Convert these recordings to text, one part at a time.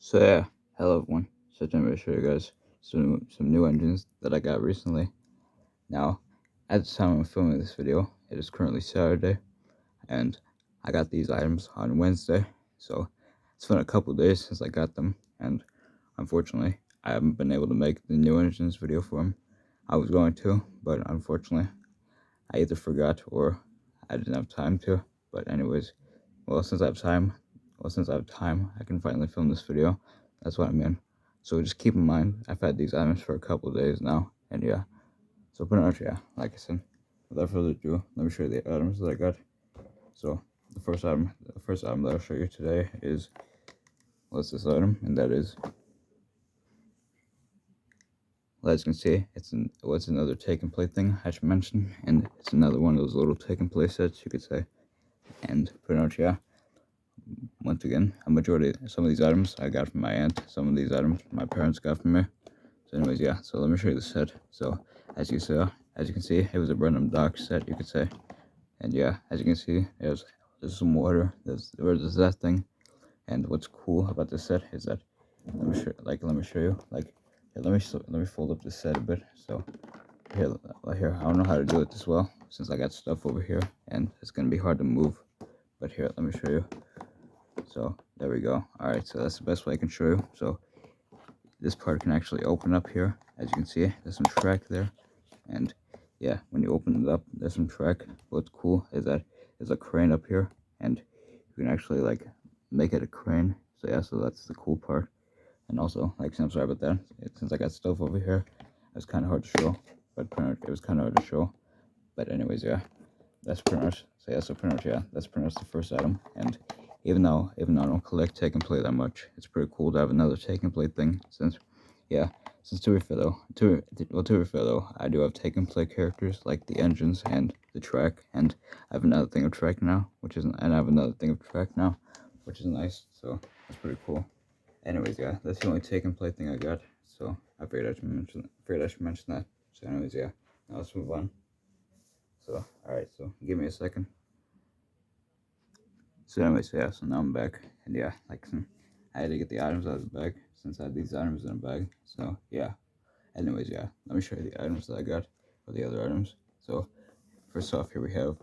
So yeah, hello everyone. So I'm going to show you guys some new engines that I got recently. Now, at the time I'm filming this video, it is currently Saturday, and I got these items on Wednesday. So it's been a couple days since I got them, and unfortunately, I haven't been able to make the new engines video for them. I was going to, but unfortunately, I either forgot or I didn't have time to. But anyways, since I have time, I can finally film this video. That's what I mean. So just keep in mind, I've had these items for a couple of days now, and yeah. So pretty much, yeah, like I said, without further ado, let me show you the items that I got. So the first item that I'll show you today is, what's this item? And that is, well, as you can see, it's another take and play thing I should mention, and it's another one of those little take and play sets, you could say. And pretty much, yeah. Once again, some of these items I got from my aunt, some of these items my parents got from me. So anyways, yeah, so let me show you the set. So as you can see, it was a random dock set, you could say. And yeah, as you can see, there's some water, there's that thing. And what's cool about this set is that, let me show you, here, let me fold up this set a bit. So here, I don't know how to do it this well, since I got stuff over here, and it's gonna be hard to move. But here, let me show you. So there we go. Alright, so that's the best way I can show you. So this part can actually open up here. As you can see, there's some track there. And yeah, when you open it up, there's some track. What's cool is that there's a crane up here, and you can actually like make it a crane. So yeah, so that's the cool part. And also, I'm sorry about that. Since I got stuff over here, it was kind of hard to show. But it was kind of hard to show. But anyways, yeah, that's pretty much. So yeah, yeah, that's pretty much the first item. And even though I don't collect take and play that much, it's pretty cool to have another take and play thing. Since to be fair though, I do have take and play characters like the engines and the track, and I have another thing of track now, which is nice. So that's pretty cool. Anyways, yeah, that's the only take and play thing I got. So I figured I should mention that. So anyways, yeah, now let's move on. So alright, so give me a second. So anyways, yeah, so now I'm back, and yeah, I had to get the items out of the bag since I had these items in a bag. So yeah. Anyways, yeah, let me show you the items that I got, or the other items. So first off, here we have,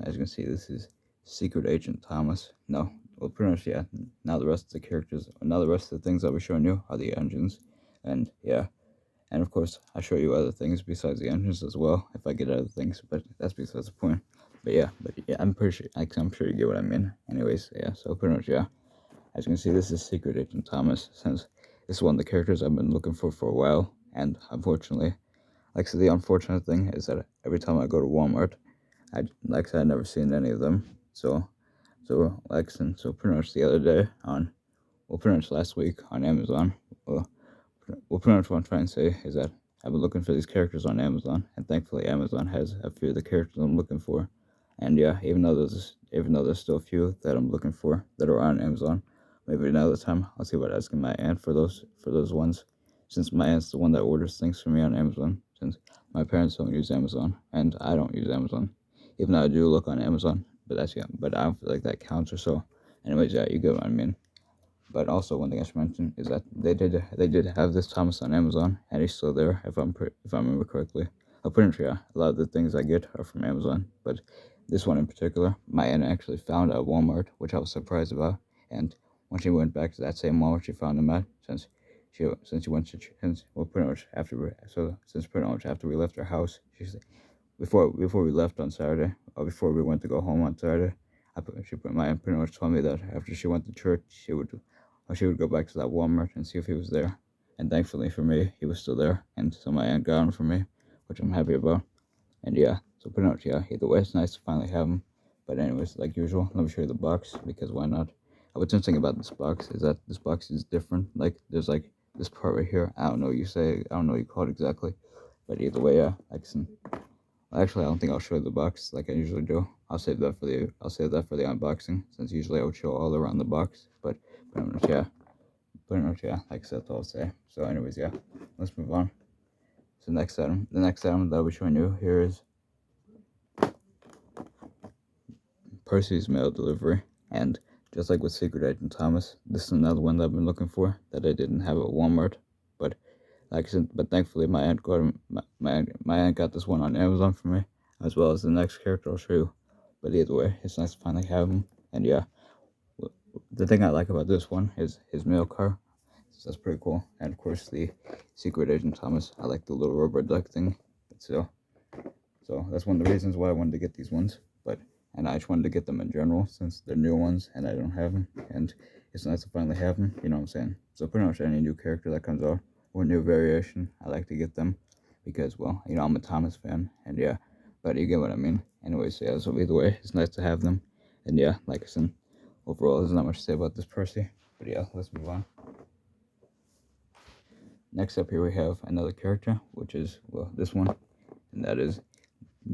as you can see, this is Secret Agent Thomas. No, well, pretty much, yeah. Now the rest of the things I'll be showing you are the engines, and yeah. And of course, I'll show you other things besides the engines as well, if I get other things, but that's besides the point. But yeah, I'm pretty sure, I'm sure you get what I mean. Anyways, yeah, so pretty much, yeah. As you can see, this is Secret Agent Thomas, since this is one of the characters I've been looking for a while, and unfortunately, so the unfortunate thing is that every time I go to Walmart, I'd never seen any of them. So pretty much the other day pretty much last week on Amazon, pretty much what I'm trying to say is that I've been looking for these characters on Amazon, and thankfully Amazon has a few of the characters I'm looking for. And yeah, even though there's still a few that I'm looking for that are on Amazon, maybe another time I'll see about asking my aunt for those ones, since my aunt's the one that orders things for me on Amazon. Since my parents don't use Amazon and I don't use Amazon, even though I do look on Amazon, but I don't feel like that counts or so. Anyways, yeah, you get what I mean. But also, one thing I should mention is that they did have this Thomas on Amazon, and he's still there if I remember correctly. I'm pretty sure, yeah, a lot of the things I get are from Amazon, but this one in particular, my aunt actually found at Walmart, which I was surprised about. And when she went back to that same Walmart, she found him at, since she went to since well pretty much after we, so since pretty much after we left our house, she said before we left on Saturday, or before we went to go home on Saturday, my aunt pretty much told me that after she went to church, she would go back to that Walmart and see if he was there. And thankfully for me, he was still there, and so my aunt got him for me, which I'm happy about. And yeah, so pretty much, yeah, either way, it's nice to finally have him. But anyways, like usual, let me show you the box, because why not? What's interesting about this box is that this box is different. There's this part right here. I don't know what you call it exactly. But either way, yeah, actually, I don't think I'll show you the box like I usually do. I'll save that for the unboxing, since usually I would show all around the box. But pretty much, yeah, like I said, that's all I'll say. So anyways, yeah, let's move on. So the next item that I'll be showing you here is Percy's mail delivery. And just like with Secret Agent Thomas, this is another one that I've been looking for that I didn't have at Walmart. But like I said, but thankfully my aunt got my aunt got this one on Amazon for me, as well as the next character I'll show you. But either way, it's nice to finally have him. And yeah, the thing I like about this one is his mail car. So that's pretty cool. And of course the Secret Agent Thomas. I like the little rubber duck thing. So that's one of the reasons why I wanted to get these ones. And I just wanted to get them in general since they're new ones and I don't have them. And it's nice to finally have them. You know what I'm saying? So pretty much any new character that comes out or new variation, I like to get them because, well, I'm a Thomas fan. And yeah, but you get what I mean. Anyways, yeah. So either way, it's nice to have them. And yeah, like I said, overall, there's not much to say about this Percy. But yeah, let's move on. Next up here we have another character, which is, well, this one, and that is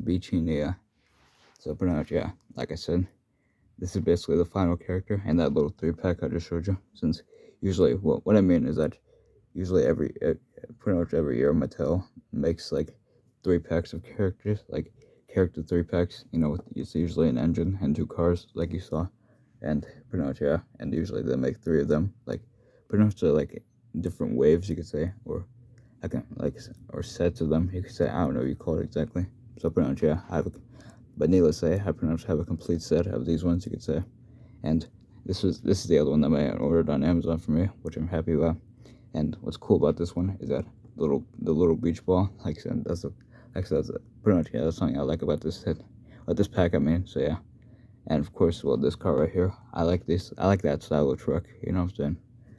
Beachy Nia. So pretty much, yeah, like I said, this is basically the final character and that little 3-pack I just showed you. Since usually, well, what I mean is that usually pretty much every year Mattel makes like 3-packs of characters, like character 3-packs, it's usually an engine and 2 cars, like you saw. And pretty much, yeah, and usually they make 3 of them, like pretty much like different waves, you could say, or or sets of them, you could say. I don't know what you call it exactly. So pretty much, yeah, but needless to say, I pretty much have a complete set of these ones, you could say. And this is the other one that I ordered on Amazon for me, which I'm happy about. And what's cool about this one is that the little beach ball, like I said, that's pretty much, yeah, that's something I like about this set, this pack, I mean. So yeah, and of course, well, this car right here, I like that style of truck, you know what I'm saying.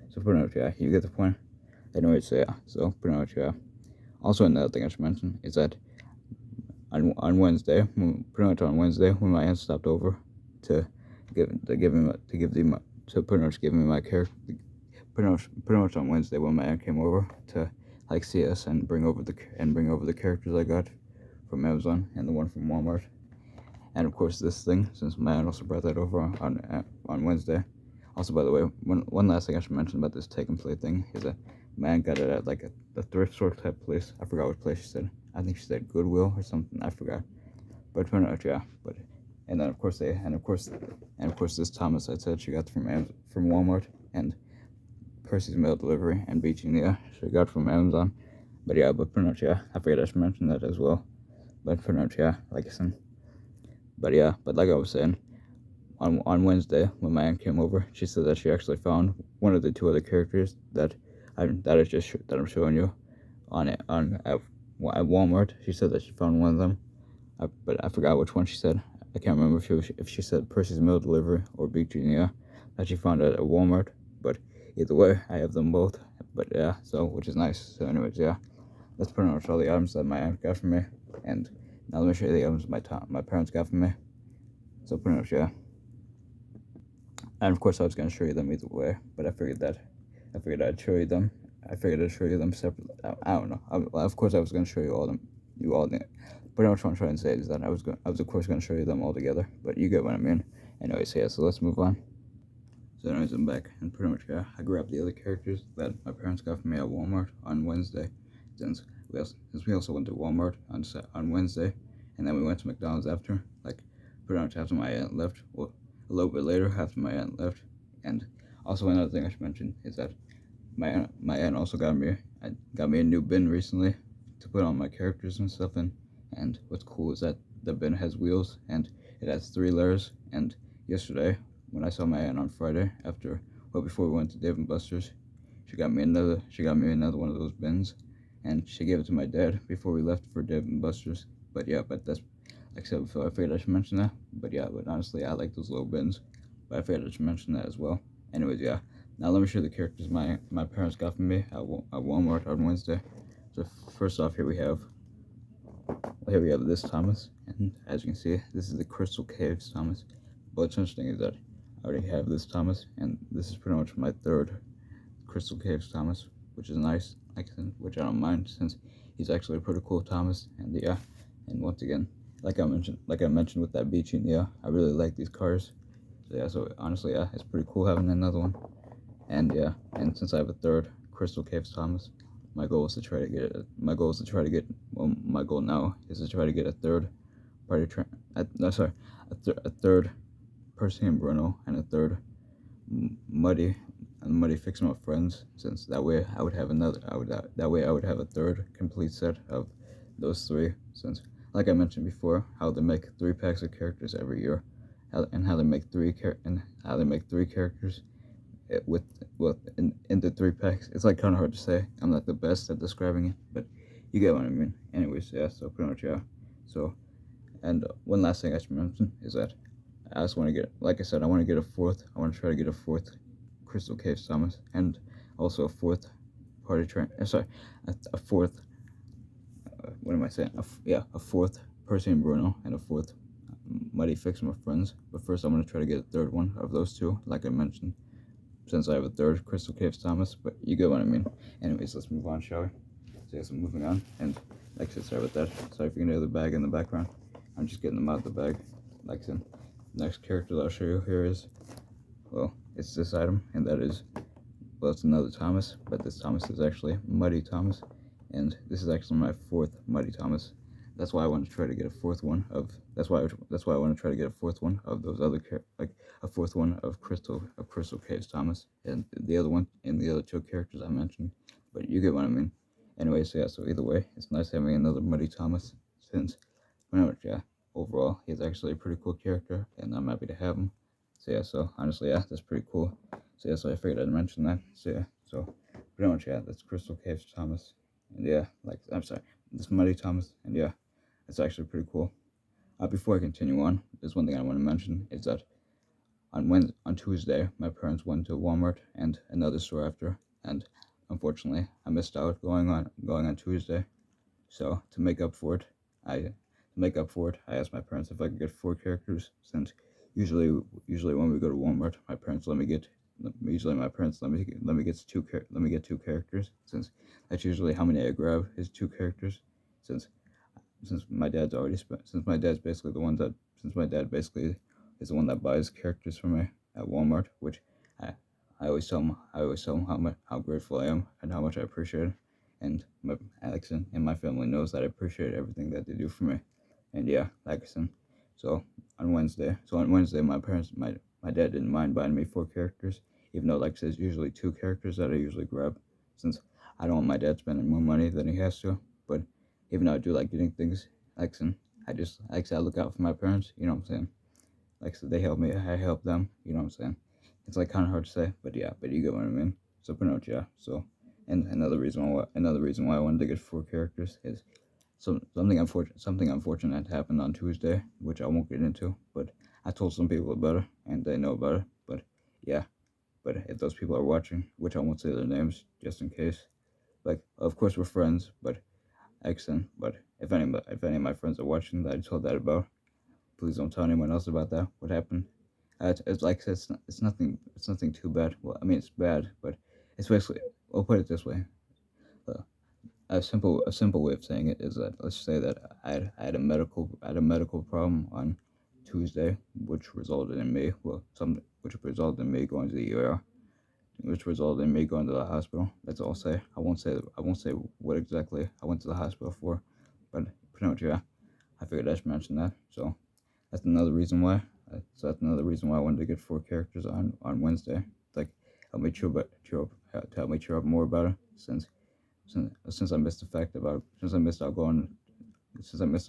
So pretty much, yeah, you get the point. Anyways, so yeah, so pretty much, yeah. Also, another thing I should mention is that on Wednesday, when my aunt stopped over to pretty much give me my character, pretty much on Wednesday when my aunt came over to like see us and bring over the characters I got from Amazon and the one from Walmart, and of course this thing, since my aunt also brought that over on Wednesday. Also, by the way, one last thing I should mention about this take and play thing is that my aunt got it at like a thrift store type place. I forgot what place she said. I think she said Goodwill or something. I forgot. But pretty much, yeah. And then of course this Thomas I said she got from Walmart, and Percy's mail delivery and Beachy Nia she got from Amazon. But pretty much, yeah. I forget I should mention that as well. But pretty much, yeah. Like I said. But like I was saying, on Wednesday when my aunt came over, she said that she actually found one of the 2 other characters that I'm showing you at Walmart. She said that she found one of them, but I forgot which one she said. I can't remember if she said Percy's mail delivery or Big Junior that she found at Walmart. But either way, I have them both. But yeah, so which is nice. So anyways, yeah, that's pretty much all the items that my aunt got for me. And now let me show you the items my parents got for me. So pretty much, yeah. And of course, I was gonna show you them either way, but I figured I'd show you them. I figured I'd show you them separately. I don't know. Of course, I was gonna show you all them. But what I'm trying to say is that I was of course gonna show you them all together. But you get what I mean. Anyways, yeah. So let's move on. So anyways, I'm back, and pretty much, yeah, I grabbed the other characters that my parents got for me at Walmart on Wednesday, since we also went to Walmart on Wednesday, and then we went to McDonald's after, like pretty much after my aunt left. Well, a little bit later after my aunt left. And also another thing I should mention is that my aunt also got me a new bin recently to put on my characters and stuff in. And what's cool is that the bin has wheels and it has 3 layers. And yesterday when I saw my aunt on Friday before we went to Dave & Buster's, she got me another one of those bins, and she gave it to my dad before we left for Dave & Buster's. But that's, like I said before, I figured I should mention that. But honestly, I like those little bins. But I figured I should mention that as well. Anyways, yeah. Now let me show you the characters my parents got for me at Walmart on Wednesday. So first off, here we have this Thomas. And as you can see, this is the Crystal Caves Thomas. But what's interesting is that I already have this Thomas. And this is pretty much my 3rd Crystal Caves Thomas, which is nice. Which I don't mind, since he's actually a pretty cool Thomas. And yeah, and once again, like I mentioned with that Beachy, yeah, I really like these cars. So yeah, so honestly, yeah, it's pretty cool having another one. And yeah, and since I have a 3rd Crystal Caves Thomas, my goal now is to try to get a 3rd a 3rd Percy and Bruno and a 3rd Muddy and Muddy Fix 'em Up Friends, since that way I would have another. That way I would have a third complete set of those three. Since, like I mentioned before, how they make 3 packs of characters every year, how they make three characters with in the 3 packs. It's like kind of hard to say. I'm not the best at describing it, but you get what I mean. Anyways, yeah. So pretty much, yeah. So, and one last thing I should mention is that I just want to get, like I said, I want to get a fourth. I want to try to get a fourth Crystal Caves Thomas, and also a fourth Party Train. Sorry, a fourth. What am I saying? A fourth Percy and Bruno, and a fourth Muddy Fix My Friends. But first, I'm gonna try to get a third one of those two, like I mentioned, since I have a third Crystal Caves Thomas. But you get what I mean. Anyways, let's move on, shall we? So yes, I'm moving on, and like I said, sorry about that. Sorry if you can hear the bag in the background. I'm just getting them out of the bag. Like I said, next character that I'll show you here is, well, it's this item, and that is, well, it's another Thomas, but this Thomas is actually Muddy Thomas, and this is actually my fourth Muddy Thomas. That's why I want to try to get a fourth one of. That's why I want to try to get a fourth one of those other like a fourth one of Crystal Caves Thomas, and the other one and the other 2 characters I mentioned. But you get what I mean. Anyway, so yeah. So either way, it's nice having another Muddy Thomas, since, pretty much, yeah. Overall, he's actually a pretty cool character, and I'm happy to have him. So yeah. So honestly, yeah, that's pretty cool. So yeah, so I figured I'd mention that. So yeah, so pretty much, yeah, that's Crystal Caves Thomas, and yeah, like, I'm sorry, this Muddy Thomas, and yeah, it's actually pretty cool. Before I continue on, there's one thing I want to mention is that on Tuesday, my parents went to Walmart and another store after, and unfortunately, I missed out going on Tuesday. So to make up for it, I asked my parents if I could get 4 characters, since usually when we go to Walmart, my parents let me get usually my parents let me get 2 characters, since that's usually how many I grab is 2 characters, since my dad's already spent since my dad's basically the one that since my dad basically is the one that buys characters for me at Walmart, which I always tell him how grateful I am and how much I appreciate it, and my Alex and my family knows that I appreciate everything that they do for me. And yeah, like I said, so on Wednesday, my dad didn't mind buying me 4 characters, even though, like I said, it's usually 2 characters that I usually grab, since I don't want my dad spending more money than he has to. But even though I do like getting things, like I said, I look out for my parents. You know what I'm saying? Like I said, they help me, I help them. You know what I'm saying? It's like kind of hard to say, but yeah, but you get what I mean. So pretty much, yeah. So, and another reason why I wanted to get 4 characters is something unfortunate happened on Tuesday, which I won't get into. But I told some people about it, and they know about it. But yeah, but if those people are watching, which I won't say their names just in case. Like, of course we're friends, but excellent. But if any of my friends are watching that I told that about, please don't tell anyone else about that. What happened? It's like I said, it's nothing too bad. Well, I mean, it's bad, but it's basically, I'll put it this way. Uh, a simple way of saying it is that, let's say that I had a medical problem on Tuesday, which resulted in me going to the ER, which resulted in me going to the hospital. That's all I'll say. I won't say what exactly I went to the hospital for, but pretty much, yeah. I figured I should mention that. So that's another reason why. I wanted to get 4 characters on Wednesday. Like, to help me cheer up more about it, since I missed the fact about since I missed out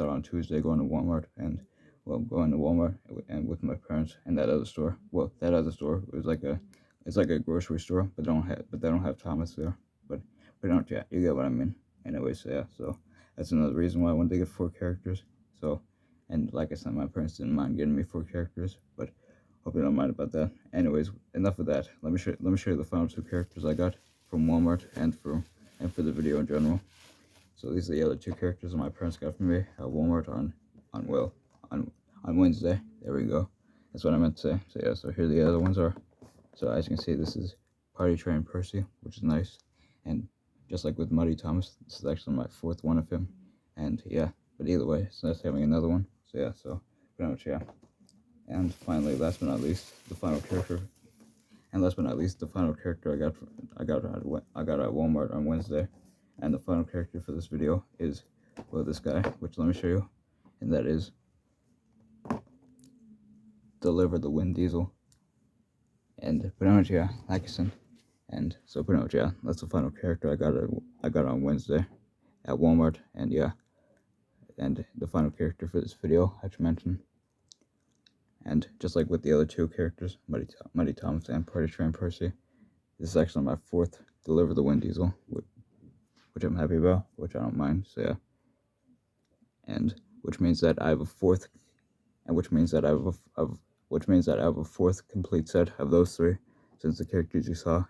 on Tuesday going to Walmart, and well, going to Walmart and with my parents, and that other store. Well, that other store was like a it's like a grocery store, but they don't have Thomas there. But don't, yeah, you get what I mean. Anyway, so yeah, so that's another reason why I wanted to get 4 characters. So, and like I said, my parents didn't mind getting me 4 characters, but hope you don't mind about that. Anyways, enough of that. Let me show you the final 2 characters I got from Walmart and for the video in general. So these are the other 2 characters that my parents got from me at Walmart on well on Wednesday. There we go. That's what I meant to say. So yeah, so here the other ones are. So as you can see, this is Party Train Percy, which is nice. And just like with Muddy Thomas, this is actually my 4th one of him. And yeah, but either way, it's nice having another one. So yeah, so pretty much, yeah. And finally, last but not least, the final character. And last but not least, the final character I got at Walmart on Wednesday. And the final character for this video is, well, this guy, which let me show you. And that is Deliver the Wind Diesel. And pretty much, yeah, like I said. And so pretty much, yeah, that's the final character I got on Wednesday at Walmart. And yeah, and the final character for this video I should mention. And just like with the other two characters, Mighty Thomas and Party Train Percy, this is actually my fourth Deliver the Wind Diesel, which I'm happy about, which I don't mind. So yeah, and which means that I have a fourth, and which means that I have a fourth complete set of those three, since the characters you saw,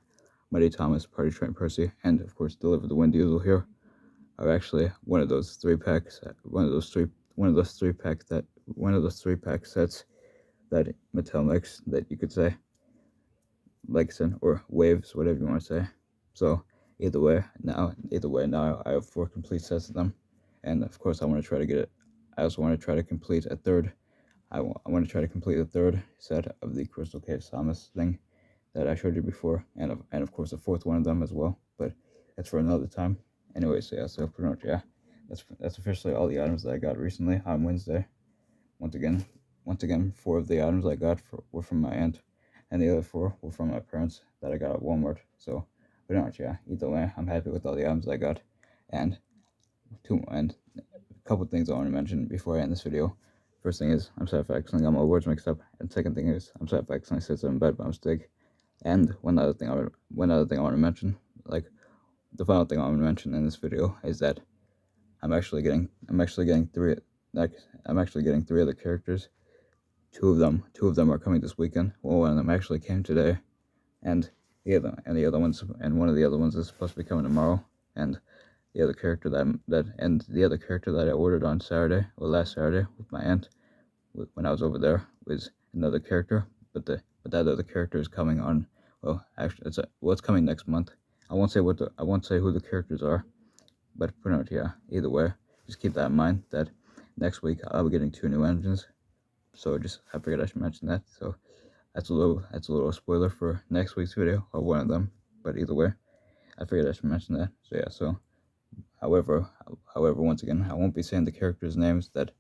Mighty Thomas, Party Train Percy, and of course Deliver the Wind Diesel here, are actually one of those three pack sets that Mattel makes, that you could say, Lexington or Waves, whatever you want to say. So either way, now I have 4 complete sets of them, and of course I want to try to get it. I also want to try to complete a third. I want to try to complete the third set of the Crystal Cave Thomas thing that I showed you before, and of course a fourth one of them as well. But that's for another time. Anyway, so yeah, so pretty much, yeah, that's officially all the items that I got recently on Wednesday. Once again, 4 of the items I got were from my aunt, and the other 4 were from my parents that I got at Walmart. So pretty much, yeah, either way, I'm happy with all the items I got. And a couple things I want to mention before I end this video. First thing is, I'm sorry for accidentally got my words mixed up. And second thing is, I'm sorry for accidentally said something bad by mistake. And one other thing I want to mention, like the final thing I want to mention in this video, is that I'm actually getting 3 other characters. Two of them are coming this weekend. Well, one of them actually came today, and one of the other ones is supposed to be coming tomorrow. And the other character that I ordered on Saturday, or last Saturday, with my aunt, when I was over there, was another character. But that other character is coming on. Well, actually, it's coming next month. I won't say who the characters are, but pretty much, yeah. Either way, just keep that in mind that next week I'll be getting 2 new engines. So I figured I should mention that. So that's a little spoiler for next week's video, or one of them. But either way, I figured I should mention that. So yeah. So however, once again, I won't be saying the characters' names that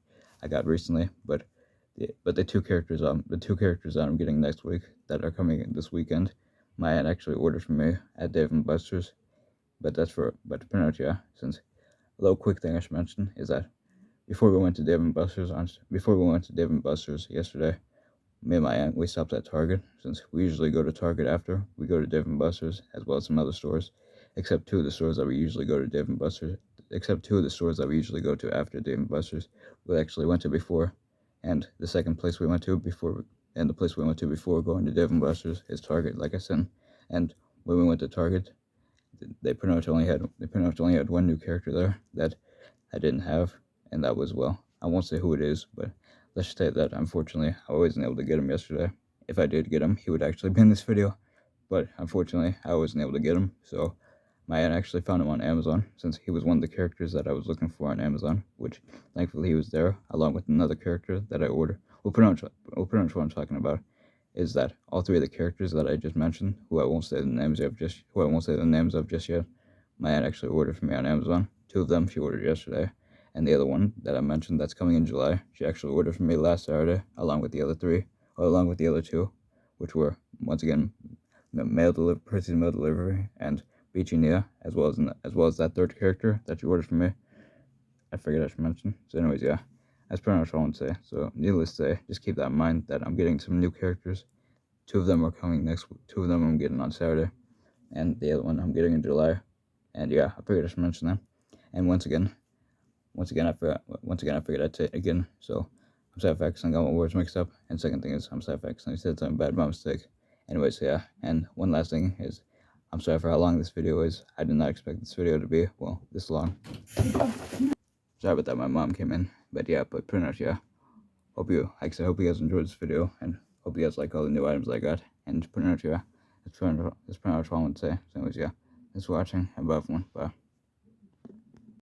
I got recently, but the two characters that I'm getting next week that are coming in this weekend, my aunt actually ordered for me at Dave & Buster's. But pretty much, yeah. Since a little quick thing I should mention is that before we went to Dave & Buster's yesterday, me and my aunt, we stopped at Target, since we usually go to Target after we go to Dave & Buster's, as well as some other stores, except 2 of the stores that we usually go to Dave & Buster's, after Dave & Buster's, we actually went to before. And the second place we went to before, and the place we went to before going to Dave & Buster's is Target, like I said. And when we went to Target, they pretty much only had 1 new character there that I didn't have, and that was, well, I won't say who it is, but let's just say that unfortunately I wasn't able to get him yesterday. If I did get him, he would actually be in this video, but unfortunately I wasn't able to get him. So my aunt actually found him on Amazon, since he was one of the characters that I was looking for on Amazon, which thankfully he was there, along with another character that I ordered. Well, pretty much what I'm talking about is that all 3 of the characters that I just mentioned, who I won't say the names of just yet, my aunt actually ordered for me on Amazon. 2 of them she ordered yesterday, and the other one that I mentioned that's coming in July, she actually ordered for me last Saturday, along with the other 2, which were, once again, Percy's mail delivery, and Beachy Nia, as well as that 3rd character that she ordered for me. I figured I should mention. So anyways, yeah, that's pretty much all I want to say. So needless to say, just keep that in mind that I'm getting some new characters. 2 of them are coming next week. 2 of them I'm getting on Saturday, and the other one I'm getting in July. And yeah, I figured I should mention that. And once again, I figured I'd say it again. So I'm sorry if I accidentally got my words mixed up. And second thing is, I'm sorry if I accidentally said something bad by mistake. Anyways, yeah. And one last thing is, I'm sorry for how long this video is. I did not expect this video to be, well, this long. Sorry about that, my mom came in. But yeah, pretty much, yeah. Hope you guys enjoyed this video, and hope you guys like all the new items I got. And pretty much, yeah, that's pretty much all I want to say. So anyways, yeah, thanks for watching, and bye everyone. Bye.